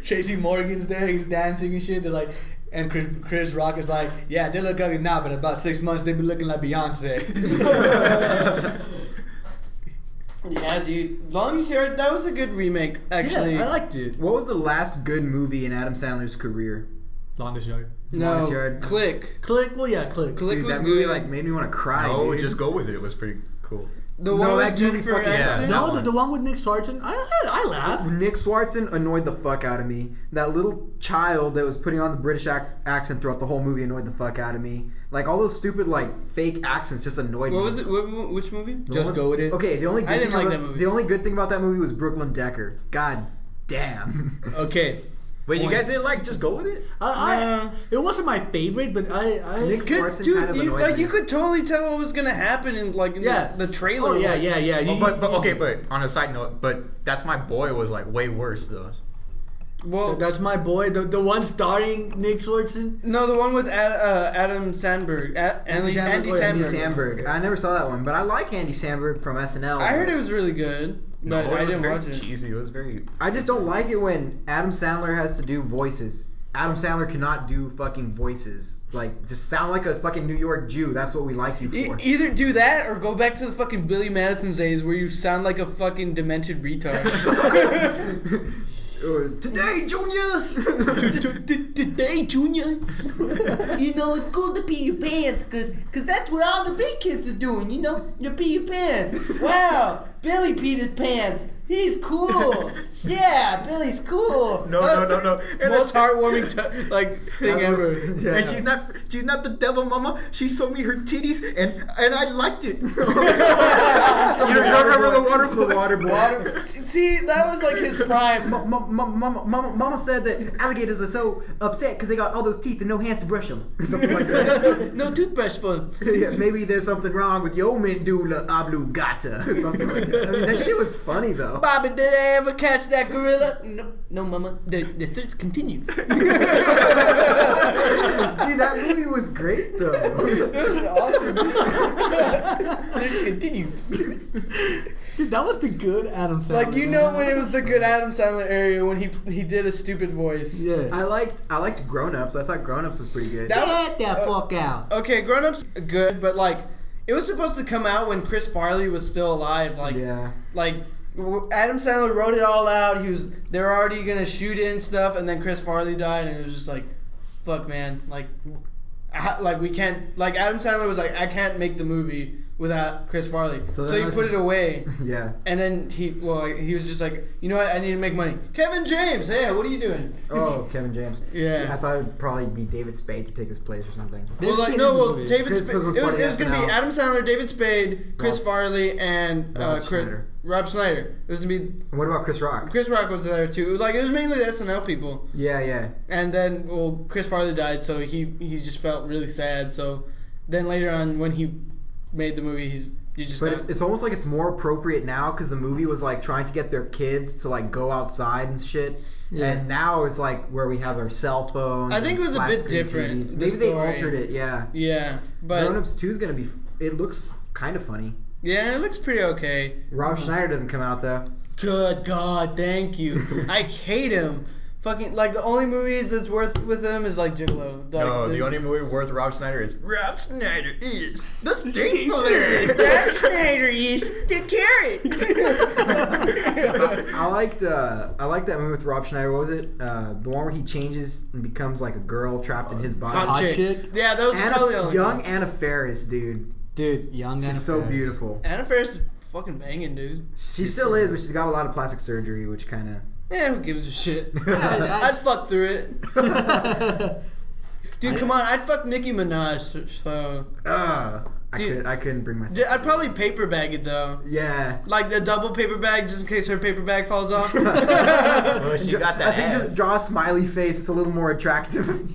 Tracy Morgan's there. He's dancing and shit. They're like. And Chris Rock is like, yeah, they look ugly now, but in about 6 months, they be looking like Beyonce. Yeah, dude. Longest Yard, that was a good remake, actually. Yeah, I liked it. What was the last good movie in Adam Sandler's career? Longest Yard. Longest No, Yard. Click. Click? Well, yeah, Click. Click Dude, was that good. movie like made me want to cry. No, dude. just go with it. It was pretty cool. The No, one with that movie Jennifer fucking- Aniston? No, the one with Nick Swartzen. I laughed. Nick Swartzen annoyed the fuck out of me. That little child that was putting on the British accent throughout the whole movie annoyed the fuck out of me. Like all those stupid like fake accents just annoyed me. What was it? Which movie? Just go with it. Okay, the only good I didn't thing like about, that movie. The only good thing about that movie was Brooklyn Decker. God damn. Okay. Wait, you Point. guys didn't like just go with it? It wasn't my favorite, but I Nick Good, Swartzen dude, kind of annoyed like me. you could totally tell what was gonna happen in yeah the trailer. Oh yeah, like- yeah, yeah. Oh, but okay, but on a side note, but That's My Boy was like way worse though. Well, That's My Boy, the one starring Nick Swartzen. no, the one with Adam Sandberg, Andy Samberg. Andy Samberg. Samberg. I never saw that one, but I like Andy Samberg from SNL. I heard it was really good, but No, it I was didn't very watch it. cheesy. It was very. I just don't like it when Adam Sandler has to do voices. Adam Sandler cannot do fucking voices. Like, just sound like a fucking New York Jew. That's what we like you for. Either do that or go back to the fucking Billy Madison days where you sound like a fucking demented retard. Today, Junior! Today, Junior. You know, it's cool to pee your pants, cause that's what all the big kids are doing, you know? You pee your pants. Wow, Billy peed his pants. He's cool. Yeah, Billy's cool. No. And Most heartwarming thing That was- ever. yeah. And she's not the devil mama. She showed me her titties and I liked it. You don't remember the water boy? The water boy. See, that was like his prime. Mama said that alligators are so upset because they got all those teeth and no hands to brush them. Or something like that. No toothbrush for him. Yeah, maybe there's something wrong with your medulla oblongata or something like that. I mean, that shit was funny though. Bobby, did I ever catch that gorilla? No, mama. The thirst continues. See, that movie was great though. That was awesome. Thirst continues. Dude, that was the good Adam Sandler. Like, you know when it was the good Adam Sandler area when he did a stupid voice. Yeah. I liked Grown Ups. I thought Grown Ups was pretty good. Get that fuck out. Okay, Grown Ups good, but like it was supposed to come out when Chris Farley was still alive. Like, Yeah. like Adam Sandler wrote it all out. They were already gonna shoot it and stuff, and then Chris Farley died, and it was just like, fuck, man. Like we can't. Like Adam Sandler was like, I can't make the movie without Chris Farley, so then he let's put just- it away. Yeah. And then he was just like, you know what? I need to make money. Kevin James, hey, what are you doing? Oh, Kevin James. Yeah. I thought it'd probably be David Spade to take his place or something. Well, like Spade no, is well, movie. David Chris Spade. was It part of was gonna be SNL. Adam Sandler, David Spade, Chris Farley, and Rob Schneider. Rob Schneider. It was gonna be And what about Chris Rock? Chris Rock was there too. Like it was mainly the SNL people. Yeah, yeah. And then Chris Farley died, so he just felt really sad. So then later on, when he made the movie, he just. But got- it's almost like it's more appropriate now because the movie was like trying to get their kids to like go outside and shit. Yeah. And now it's like where we have our cell phones. I think and it was a flat bit screen different, TVs. the Maybe they story. altered it. Yeah. yeah, but Grown Ups 2 is gonna be. It looks kind of funny. yeah, it looks pretty okay. Rob Schneider doesn't come out though. Good God, thank you. I hate him. Fucking like the only movie that's worth with him is like Gigolo. Like, No, the only movie worth Rob Schneider is Rob Schneider is the skateboarder. Rob Schneider is the carrot. I liked that movie with Rob Schneider. What was it? The one where he changes and becomes like a girl trapped in his body. Hot chick. Yeah, that was probably the only Young one. Anna Faris, dude. Dude, young Anna She's so Faris. beautiful. Anna Faris is fucking banging, dude. She still is, but she's got a lot of plastic surgery, which kind of. Yeah, who gives a shit? I'd fuck through it. Dude, come on, I'd fuck Nicki Minaj. So. I couldn't bring myself. I'd probably paper bag it though. Yeah. Like the double paper bag, just in case her paper bag falls off. Well, she got that I think just draw a smiley face. It's a little more attractive.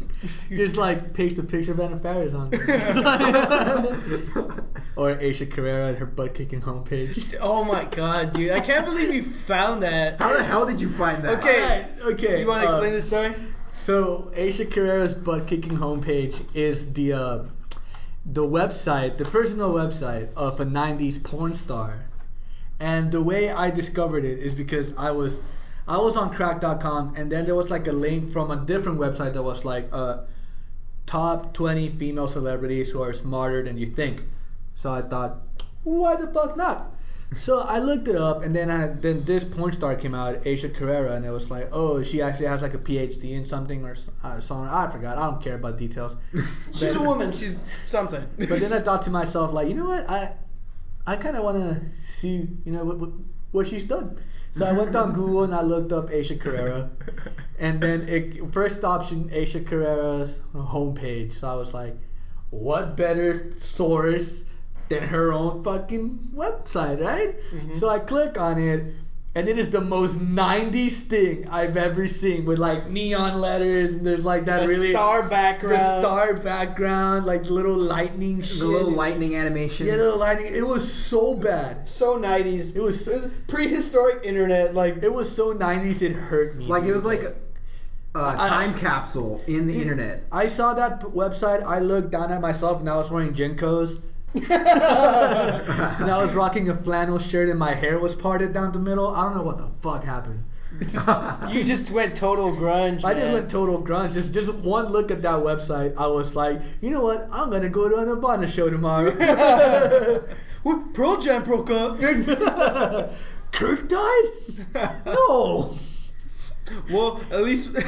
Just like paste a picture of Anna Faris on there. Or Aisha Carrera at her butt kicking homepage. Oh my god, dude! I can't believe you found that. How the hell did you find that? Okay. You want to explain this story? So Aisha Carrera's butt kicking homepage is the website, the personal website of a 90s porn star. And the way I discovered it is because I was on crack.com, and then there was like a link from a different website that was like top 20 female celebrities who are smarter than you think. So I thought, why the fuck not? So I looked it up, and then this porn star came out, Aisha Carrera, and it was like, oh, she actually has like a PhD in something or something. I forgot. I don't care about details. She's a woman. She's something. But then I thought to myself, like, you know what? I kind of want to see, you know, what she's done. So I went on Google and I looked up Aisha Carrera, and then first option, Aisha Carrera's homepage. So I was like, what better source than her own fucking website, right? Mm-hmm. So I click on it, and it is the most 90s thing I've ever seen, with like neon letters, and there's like that star background. The star background, like little lightning shit. The little lightning animations. Yeah, little lightning. It was so bad. So 90s. It was prehistoric internet. Like, it was so 90s it hurt me. Like, it was like a time capsule in the internet. I saw that website. I looked down at myself, and I was wearing Jinkos. And I was rocking a flannel shirt, and my hair was parted down the middle. I don't know what the fuck happened. You just went total grunge. I just went total grunge. Just one look at that website, I was like, you know what? I'm gonna go to an Nirvana show tomorrow. Pearl Jam broke up. Kurt died? No. Well, at least we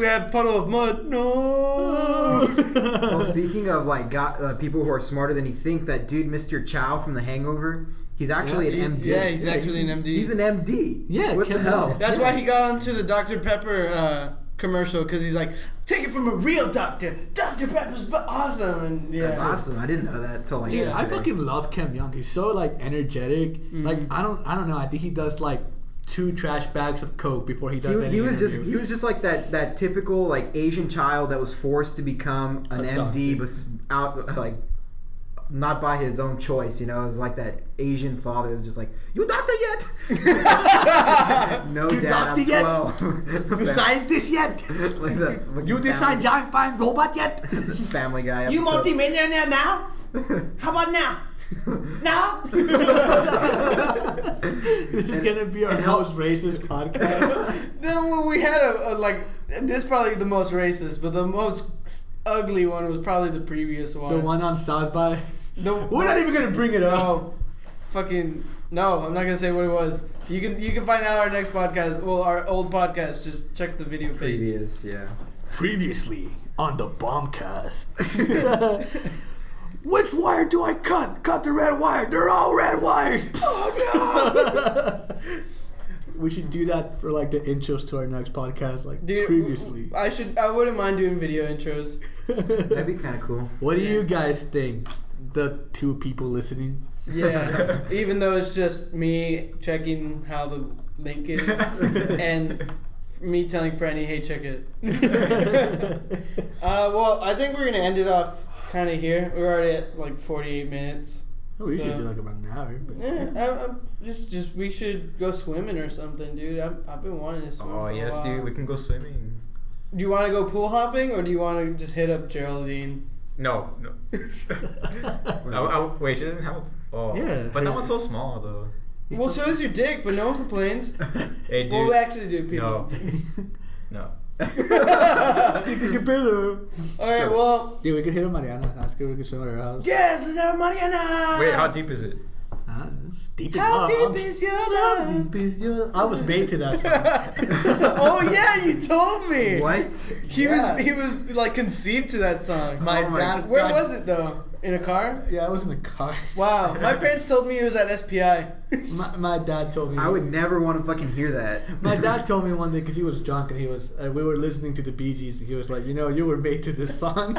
have Puddle of Mud. No. Well, speaking of like people who are smarter than you think, that dude Mr. Chow from The Hangover, he's actually an MD. Yeah, he's actually an MD. He's an MD. Yeah, what the hell? That's why he got onto the Dr. Pepper commercial, because he's like, take it from a real doctor. Dr. Pepper's awesome. And yeah, that's awesome. I didn't know that till like Dude, yesterday. I fucking love Kem Young. He's so like energetic. Mm-hmm. Like I don't know. I think he does like 2 trash bags of coke before he does anything. He was just like that typical like Asian child that was forced to become an MD, but out like not by his own choice. You know, it was like that Asian father is just like, you doctor yet? No, you Dad, I'm 12. You scientist yet? You design giant flying robot yet? Family Guy. You multi-millionaire now? How about now? No. This is gonna be our most racist podcast. Then we had a like, this is probably the most racist, but the most ugly one was probably the previous one. The one on South by. We're not even gonna bring it up. No, no, I'm not gonna say what it was. You can find out our next podcast. Well, our old podcast. Just check the video page. Previous, yeah. Previously on the Bombcast. Which wire do I cut? Cut the red wire. They're all red wires. Oh no! We should do that for like the intros to our next podcast, like dude, previously. I wouldn't mind doing video intros. That'd be kind of cool. What do you guys think? The 2 people listening. Yeah, even though it's just me checking how the link is and me telling Franny, hey, check it. Well, I think we're gonna end it off kind of here. We're already at like 48 minutes. Oh, we should do like about an hour. But yeah, just we should go swimming or something, dude. I've been wanting to swim for a while. Dude, we can go swimming. Do you want to go pool hopping, or do you want to just hit up Geraldine? No. Wait, she doesn't help. Oh, yeah. But that one's so small though. Well, so is your dick, but no one complains. Hey, dude. Well, we actually do, people. No. Alright, well. Dude, we could hit a Mariana. Ask her if we could swim at her house. Yes, is that Mariana? Wait, how deep is it? It's deep How deep is your love? I was made to that song. Oh yeah, you told me. What? He was like conceived to that song. My dad. Where was it though? In a car? Yeah, I was in the car. Wow. My parents told me it was at SPI. My dad told me. I would never want to fucking hear that. My dad told me one day because he was drunk and he was. We were listening to the Bee Gees. And he was like, you were made to this song.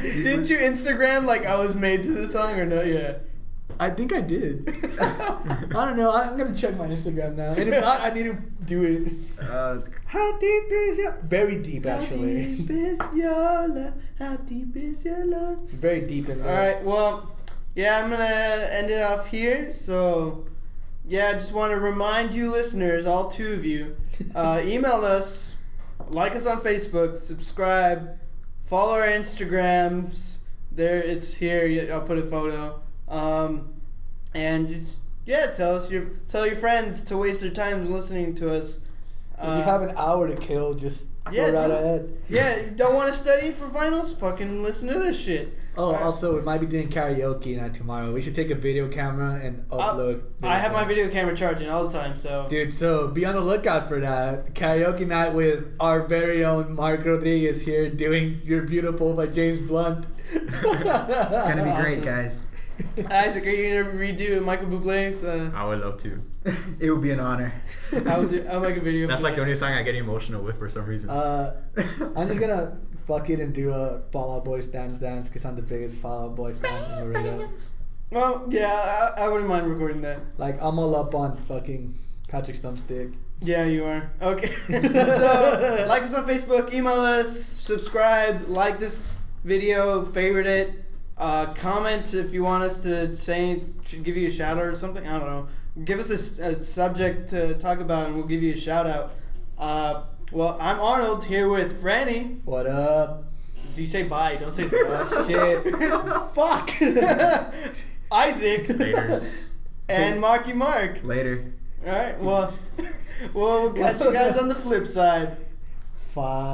Didn't you Instagram like I was made to the song or not yet? I think I did. I don't know. I'm gonna check my Instagram now. And if not, I need to do it. How deep is your? Very deep, actually. How deep is your love? How deep is your love? Very deep in there. All right. Well, yeah, I'm gonna end it off here. So, yeah, I just want to remind you, listeners, all 2 of you, email us, like us on Facebook, subscribe, follow our Instagrams. There, it's here. I'll put a photo. And just tell your friends to waste their time listening to us. If you have an hour to kill, just go right ahead. Yeah, you don't want to study for finals? Fucking listen to this shit. Oh, also, we might be doing karaoke night tomorrow. We should take a video camera and upload. I have my video camera charging all the time, so. Dude, so be on the lookout for that. Karaoke night with our very own Marc Rodriguez here doing You're Beautiful by James Blunt. It's gonna be great, guys. Isaac, are you gonna redo Michael Bublé's? I would love to. It would be an honor. I'll make a video. That's for like the only song I get emotional with for some reason. I'm just gonna fuck it and do a Fall Out Boy's Dance Dance because I'm the biggest Fall Out Boy fan in Laredo. Well, yeah, I wouldn't mind recording that. Like, I'm all up on fucking Patrick Stump's dick. Yeah, you are. Okay. So, like us on Facebook, email us, subscribe, like this video, favorite it. Comment if you want us to give you a shout out or something. I don't know. Give us a subject to talk about and we'll give you a shout out. Well, I'm Arnold here with Franny. What up? You say bye, don't say bye. Shit. Fuck. Isaac. Later. And Marky Mark. Later. Alright, well, we'll catch you guys on the flip side. Fuck.